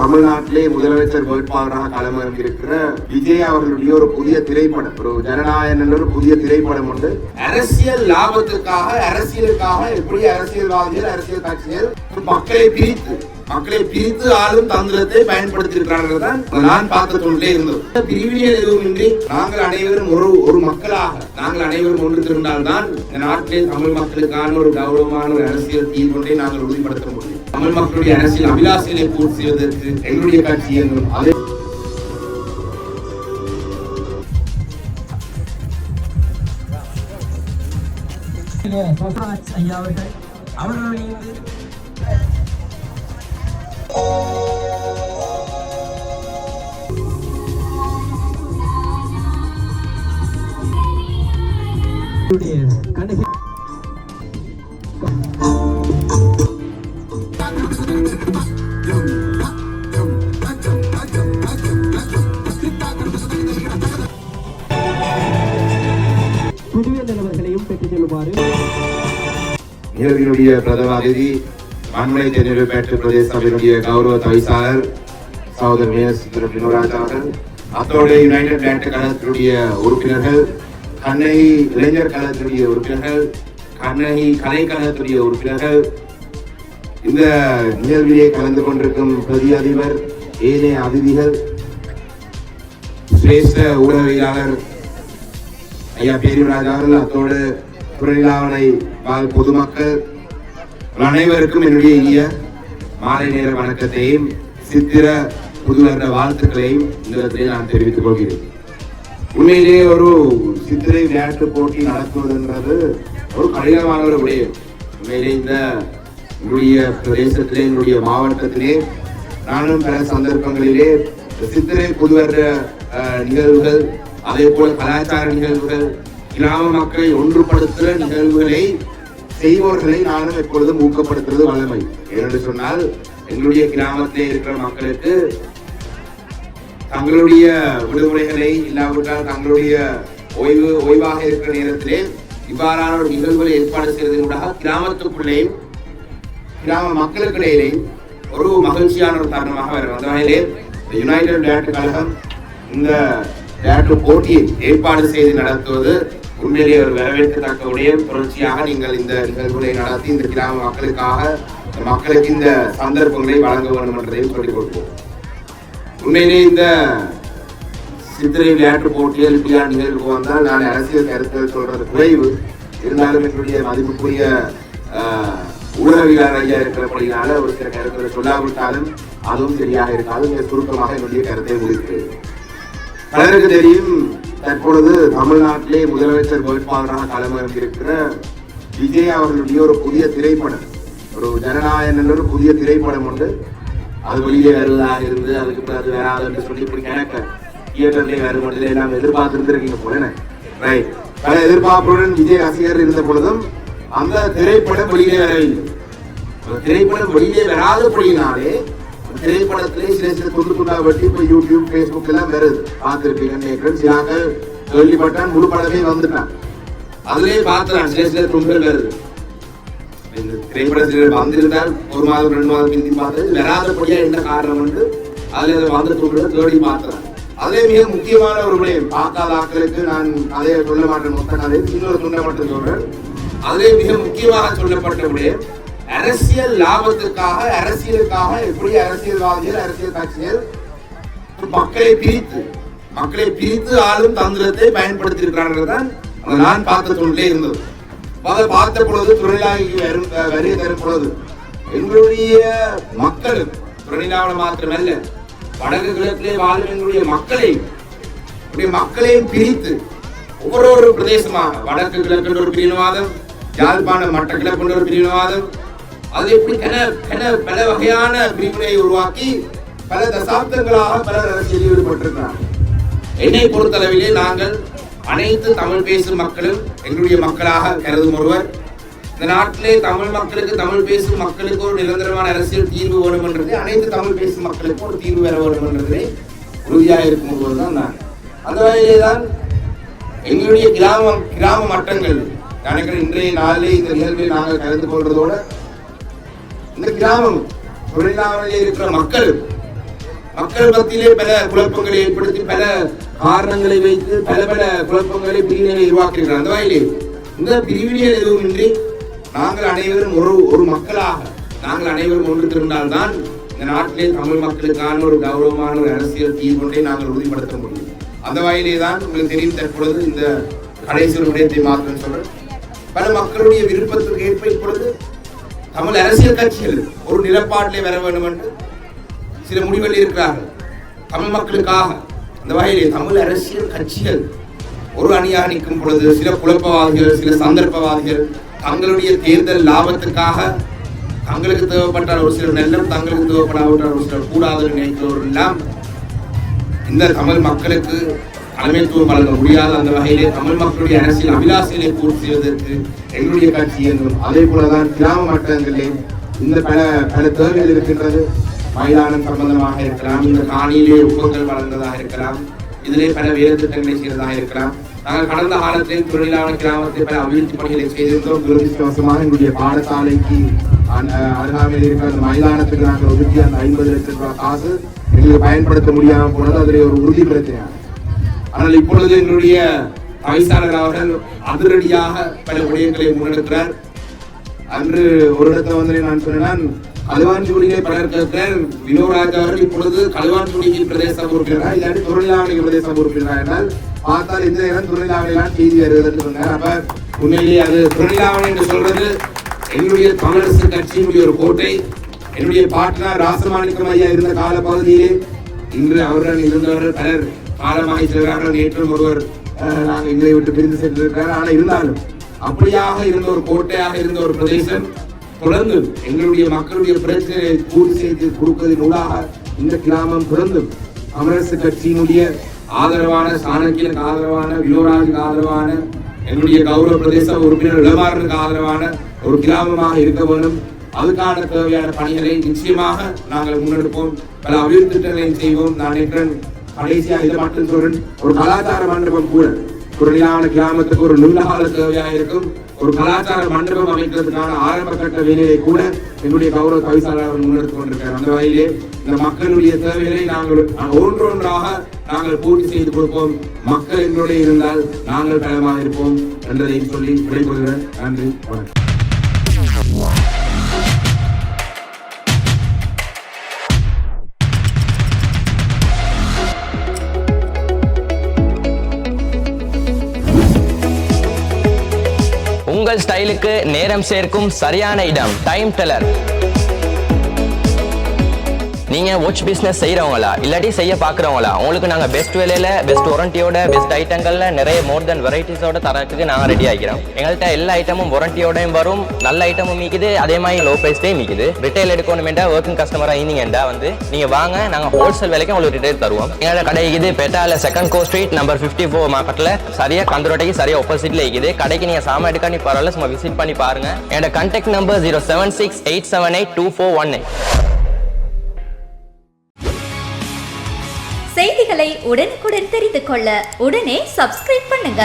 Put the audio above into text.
தமிழ்நாட்டிலே முதலமைச்சர் வேட்பாளராக களமிறங்கி இருக்கிற விஜய் அவர்களுடைய ஒரு புதிய திரைப்படம், ஒரு ஜனநாயகன் என்ற ஒரு புதிய திரைப்படம் உண்டு. அரசியல் லாபத்துக்காக, அரசியலுக்காக எப்படி அரசியல்வாதிகள், அரசியல் கட்சிகள் மக்களை பிரித்து ஆளும் தந்திரத்தை பயன்படுத்தி இருக்கிறார்கள் தான் நான் பார்த்து கொண்டே இருந்தோம். பிரிவினைகள் எதுவுமின்றி நாங்கள் அனைவரும் ஒரு மக்களாக நாங்கள் அனைவரும் ஒன்று திரண்டால்தான் இந்த நாட்டிலே தமிழ் மக்களுக்கான ஒரு கௌரவமான ஒரு அரசியல் தீர்வுகளை நாங்கள் உறுதிப்படுத்த முடியும். தமிழ் மக்களுடைய அரசியல் அபிலாஷைகளை பூர்த்தி செய்வதற்கு எங்களுடைய கட்சி என்றும் அதே புதிய நிலவர்களையும் பெற்றுச் செல்லுமாறு நிகழ்வினுடைய பிரதம அதிதி மண்மனை தென்னிலப்பேட்டு பிரதேச சபையினுடைய கௌரவ தவிசாளர் சகோதரர் மேயர் வினோராஜ் அவர்கள், அத்தோடு யுனைடெட் நேட்டு கழகத்தினுடைய உறுப்பினர்கள், கண்ணகி இளைஞர் கழகத்தினுடைய உறுப்பினர்கள், கண்ணகி கலை கழகத்துடைய உறுப்பினர்கள், இந்த நிகழ்விலே கலந்து கொண்டிருக்கும் பிரதி அதிபர், ஏனைய அதிதிகள், சிரேஷ்ட ஊடகவியலாளர் ஐயா பேரிவராஜ் அவர்கள், அத்தோடு துறைநிலாவணை வாழ் பொதுமக்கள் அனைவருக்கும் என்னுடைய இனிய மாலை நேர வணக்கத்தையும் சித்திர புது வருட வாழ்த்துக்களையும் இந்த இடத்திலே நான் தெரிவித்துக் கொள்கிறேன். உண்மையிலேயே ஒரு சித்திரை விளையாட்டு போட்டி நடத்துவதுன்றது ஒரு கடினமான ஒரு விடயம். உண்மையிலே இந்த என்னுடைய பிரதேசத்திலே, என்னுடைய மாவட்டத்திலே நானும் பல சந்தர்ப்பங்களிலே சித்திரை புது வருட நிகழ்வுகள், அதே போல கலாச்சார நிகழ்வுகள், கிராம மக்களை ஒன்றுபடுத்துகிற நிகழ்வுகளை செய்வோர்களை நானும் எப்பொழுதும் ஊக்கப்படுத்துறது வல்லமை. ஏனென்று சொன்னால் எங்களுடைய கிராமத்திலே இருக்கிற மக்களுக்கு தங்களுடைய விடுமுறைகளை இல்லாவிட்டால் தங்களுடைய ஓய்வாக இருக்கிற நேரத்திலே இவ்வாறான ஒரு நிகழ்வுகளை ஏற்பாடு செய்வதனூடாக கிராமத்துக்குள்ளேயும் கிராம மக்களுக்கிடையிலேயும் ஒரு மகிழ்ச்சியான ஒரு தருணமாக வரும். அந்த வகையிலே யுனைடெட் விளையாட்டு கழகம் இந்த விளையாட்டு போட்டியை ஏற்பாடு செய்து நடத்துவது உண்மையிலேயே ஒரு வரவேற்கத்தக்க விடயம். தொடர்ச்சியாக நீங்கள் இந்த நிகழ்வுகளை நடத்தி இந்த கிராம மக்களுக்கு இந்த சந்தர்ப்பங்களை வழங்க வேண்டும் என்றதையும் சொல்லிக் கொடுப்போம். உண்மையிலே இந்த சித்திரை விளையாட்டு போட்டிகள் இப்படியான நிகழ்வுக்கு வந்தால் நான் அரசியல் கருத்துக்கள் சொல்றது குறைவு. இருந்தாலும் என்னுடைய மதிப்புக்குரிய ஊடகவியலாளர் ஐயா இருக்கிறபடினால ஒரு சில கருத்துக்களை சொல்லாவிட்டாலும் அதுவும் சரியாக இருக்காது. மிக சுருக்கமாக என்னுடைய கருத்தை முடிக்கிறேன். பலருக்கு தெரியும், தற்பொழுது தமிழ்நாட்டிலே முதலமைச்சர் வேட்பாளராக களமிறங்கி இருக்கிற விஜய் அவர்களுடைய ஒரு புதிய திரைப்படம், ஒரு ஜனநாயகன் என்ற ஒரு புதிய திரைப்படம் உண்டு. அது வெளியே வருவதாக இருந்து அதுக்கு பிறகு வராது என்று சொல்லி இப்படி கிணக்க தியேட்டர்லேயே வரும்போது எல்லாம் எதிர்பார்த்து இருந்திருக்கீங்க போல. ரைட், பல எதிர்பார்ப்புடன் விஜய் ரசிகர் இருந்த பொழுதும் அந்த திரைப்படம் வெளியே வரவில்லை. திரைப்படம் வெளியே வராதபடினாலே திரைப்படத்திலே சில துண்டு வெட்டி இப்ப யூடியூப், பேஸ்புக் எல்லாம் வருது, பார்த்திருப்பீங்க. சிலாக கேள்விப்பட்டான், முழு படமே வந்துட்டான், அதுலயே பார்த்துறான் சில துண்டுகள் வருது. திரைப்படத்தில் வந்திருந்தால் ஒரு மாதம் 2 மாதம் பிந்தி பார்த்தது வராதபடியா என்ன காரணம் என்று அதுல வந்து துண்டுகளை தேடி பார்த்துறான். அதே மிக முக்கியமான ஒரு விடயம், பார்க்காத ஆட்களுக்கு நான் அதே சொல்ல மாட்டேன், மொத்த கதை இன்னொரு துண்டை மட்டும் சொல்றேன். அதிலே மிக முக்கியமாக சொல்லப்பட்ட விடயம், அரசியல் லாபத்துக்காக, அரசியலுக்காக எப்படி அரசியல்வாதிகள், அரசியல் கட்சிகள் மக்களை பிரித்து ஆளும் தந்திரத்தை பயன்படுத்தி இருக்கிறார்கள் தான் நான் பார்த்து கொண்டே இருந்தது. அதை பார்த்த பொழுது துறைநிலாய்க்கு வருகை தரும் பொழுது எங்களுடைய மக்கள், துறைநிலாவை மாத்திரமல்ல வடக்கு கிழக்கிலே வாழும் எங்களுடைய மக்களையும் பிரித்து ஒவ்வொரு பிரதேசமாக வடக்கு கிழக்கு ஒரு பிரிவினவாதம், யாழ்ப்பாணம் மட்டக்கிழக்கு ஒரு பிரிவினவாதம், அது எப்படி பல வகையான பிரிவினை உருவாக்கி பல தசாப்தங்களாக பலர் அரசியலில் ஈடுபட்டிருக்கிறார். என்னை பொறுத்தளவிலே நாங்கள் அனைத்து தமிழ் பேசும் மக்களும் எங்களுடைய மக்களாக கருதும் ஒருவர். இந்த நாட்டிலே தமிழ் மக்களுக்கு, தமிழ் பேசும் மக்களுக்கு ஒரு நிரந்தரமான அரசியல் தீர்வு வேணும் என்றது, அனைத்து தமிழ் பேசும் மக்களுக்கு ஒரு தீர்வு பெற வேண்டும் என்றதே உறுதியாக இருக்கும் ஒருவர் தான் நான். அந்த வகையிலே தான் எங்களுடைய கிராம மட்டங்கள் நினைக்கிறேன் இன்றைய நாளிலே இந்த நிகழ்வில் நாங்கள் கலந்து கொள்றதோட இந்த கிராமம் தொழிலாளர்களே இருக்கிற மக்கள் மக்கள் மத்தியிலே பல குழப்பங்களை ஏற்படுத்தி பல காரணங்களை வைத்து பல குழப்பங்களை பிரிவினை உருவாக்குகிறார். அந்த வகையிலே இந்த பிரிவினைகள் எதுவுமின்றி நாங்கள் அனைவரும் ஒரு மக்களாக நாங்கள் அனைவரும் ஒன்று திரண்டால்தான் இந்த நாட்டிலே தமிழ் மக்களுக்கான ஒரு கௌரவமான ஒரு அரசியல் தீர்வுகளை நாங்கள் உறுதிப்படுத்த முடியும். அந்த வகையிலே தான் உங்களுக்கு தெரியும், தற்பொழுது இந்த கடைசி ஒரு விடயத்தை மாற்றம் சொல்றேன். பல மக்களுடைய விருப்பத்திற்கு ஏற்ப இப்பொழுது தமிழ் அரசியல் கட்சிகள் ஒரு நிலப்பாட்டிலே வர வேண்டும் என்று சில முடிவுகள் இருக்கிறார்கள் தமிழ் மக்களுக்காக. அந்த வகையிலே தமிழ் அரசியல் கட்சிகள் ஒரு அணியாக நிற்கும் பொழுது சில குழப்பவாதிகள், சில சந்தர்ப்பவாதிகள் தங்களுடைய தேர்தல் லாபத்துக்காக தங்களுக்கு தேவைப்பட்டால் ஒரு சிலர் நல்லம், தங்களுக்கு தேவைப்படாவிட்டால் ஒரு சிலர் கூடாது நினைக்கிறவர்கள் எல்லாம் இந்த தமிழ் மக்களுக்கு தலைமைத்துவம் வழங்க முடியாது. அந்த வகையிலே தமிழ் மக்களுடைய அரசியல் அபிலாசைகளை பூர்த்தி செய்வதற்கு எங்களுடைய கட்சி என்றும் அதே போலதான் கிராம மட்டங்களிலே இந்த பல தேவைகள் இருக்கின்றது. மைதானம் சம்பந்தமாக இருக்கலாம், இந்த காணியிலே உப்பங்கள் வளர்ந்ததாக இருக்கலாம், இதிலே பல வேறு திட்டங்களை செய்வதாக இருக்கலாம். நாங்கள் கடந்த காலத்தில் தொழிலாள கிராமத்தில் பல அபிவிருத்தி பணிகளை செய்திருந்தோம். துரதிருஷ்டவசமாக எங்களுடைய பாடசாலைக்கு அருகாமையில் இருக்கிற அந்த மைதானத்துக்கு நாங்கள் ஒதுக்கி அந்த 50 லட்சம் ரூபாய் காசு எங்களுக்கு பயன்படுத்த முடியாமல் போனது அதிலே ஒரு உறுதி பிரச்சனையாக. ஆனால் இப்பொழுது எங்களுடைய தவிசாளர் அவர்கள் அதிரடியாக பல விடயங்களை முன்னெடுக்கிறார். அன்று ஒரு இடத்துல வந்து நான் சொன்னேன், களுவாஞ்சுடியை பலர் கேட்கிறார், வினோராஜ் அவர்கள் இப்பொழுது களுவாஞ்சுடி பிரதேச உறுப்பினராக இல்லாட்டி துணைலாவணி பிரதேச உறுப்பினராக என்றால் பார்த்தால் இந்த நேரம் துணைலாவணிதான் செய்தி வருவதற்கு சொன்னார். அப்ப உண்மையிலேயே அது துணைலாவணி என்று சொல்றது என்னுடைய தமிழரசு கட்சியினுடைய ஒரு கோட்டை. என்னுடைய பாட்டனார் ராசமாணிக்கம் ஐயா இருந்த கால பகுதியிலே இன்று அவர்கள் இருந்தவர்கள் பலர் காலமாகி செல்கிறார்கள். நேற்றும் ஒருவர் நாங்கள் எங்களை விட்டு பிரிந்து சென்றிருக்கிறார். ஆனால் இருந்தாலும் அப்படியாக இருந்த ஒரு கோட்டையாக இருந்த ஒரு பிரதேசம் தொடர்ந்து எங்களுடைய மக்களுடைய பிரச்சனையை பூர்த்தி செய்து கொடுப்பதன் ஊடாக இந்த கிராமம் பிறந்தும் தமிழரசு கட்சியினுடைய ஆதரவான, சாணக்கியனுக்கு ஆதரவான, வினோராஜுக்கு ஆதரவான, எங்களுடைய கௌரவ பிரதேச உறுப்பினர் இளமாறனுக்கு ஆதரவான ஒரு கிராமமாக இருக்க வேண்டும். அதுக்கான தேவையான பணிகளை நிச்சயமாக நாங்கள் முன்னெடுப்போம். பல அபிவிருத்தி திட்டங்களையும் செய்வோம். நான் நினைக்கிறேன் கடைசியா இதை மட்டும் சொல்றேன், ஒரு கலாச்சார மண்டபம் கூட குரலியான கிராமத்துக்கு ஒரு நூலகால தேவையாக இருக்கும். ஒரு கலாச்சார மண்டபம் அமைக்கிறதுக்கான ஆரம்ப கட்ட வேலையை கூட என்னுடைய கௌரவ தவிசாளர் முன்னெடுத்து கொண்டிருக்கிறார். அந்த வகையிலே இந்த மக்களுடைய தேவைகளை நாங்கள் ஒன்றொன்றாக நாங்கள் பூர்த்தி செய்து கொடுப்போம். மக்கள் எங்களுடைய இருந்தால் நாங்கள் பலமாக இருப்போம் என்றதை சொல்லி விடைபெறுகிறேன். நன்றி, வணக்கம். உங்கள் ஸ்டைலுக்கு நேரம் சேர்க்கும் சரியான இடம் டைம் டெல்லர். நீங்க வாட்ச் பிசினஸ் செய்யறவங்களா இல்லாட்டி செய்ய பாக்குறவங்களா, உங்களுக்கு நாங்க பெஸ்ட் விலையில, பெஸ்ட் வாரண்டியோட, பெஸ்ட் ஐட்டங்கள்ல நிறைய மோர் தென் வெரைட்டிஸோட தரத்துக்கு நாங்க ரெடி ஆகிறோம். எங்கள்கிட்ட எல்லா ஐட்டமும் வாரண்டியோடையும் வரும், நல்ல ஐட்டமும் மீக்குது, அதே மாதிரி லோ பிரைஸ்லயும் மீக்குது. ரிட்டைல் எடுக்கணுமெண்டா, ஒர்க்கிங் கஸ்டமரா இருந்தீங்கடா வந்து நீங்க வாங்க, நாங்க ஹோல்சேல் விலைக்கு உங்களுக்கு ரிட்டைல் தருவோம். எங்களோட கடை இருக்குது பெட்டால 2nd Court Street நம்பர் 54 மார்க்கெட்ல, சரியா கந்தரோட்டைக்கு சரியா ஆப்போசிட்ல இருக்குது. கடைக்கு நீங்க சாமான் எடுக்கானி பரவாயில்ல, சும்மா விசிட் பண்ணி பாருங்க. என்னோட கான்டாக்ட் நம்பர் 0768782482418. செய்திகளை உடனுக்குடன் தெரிந்து கொள்ள உடனே சப்ஸ்கிரைப் பண்ணுங்க.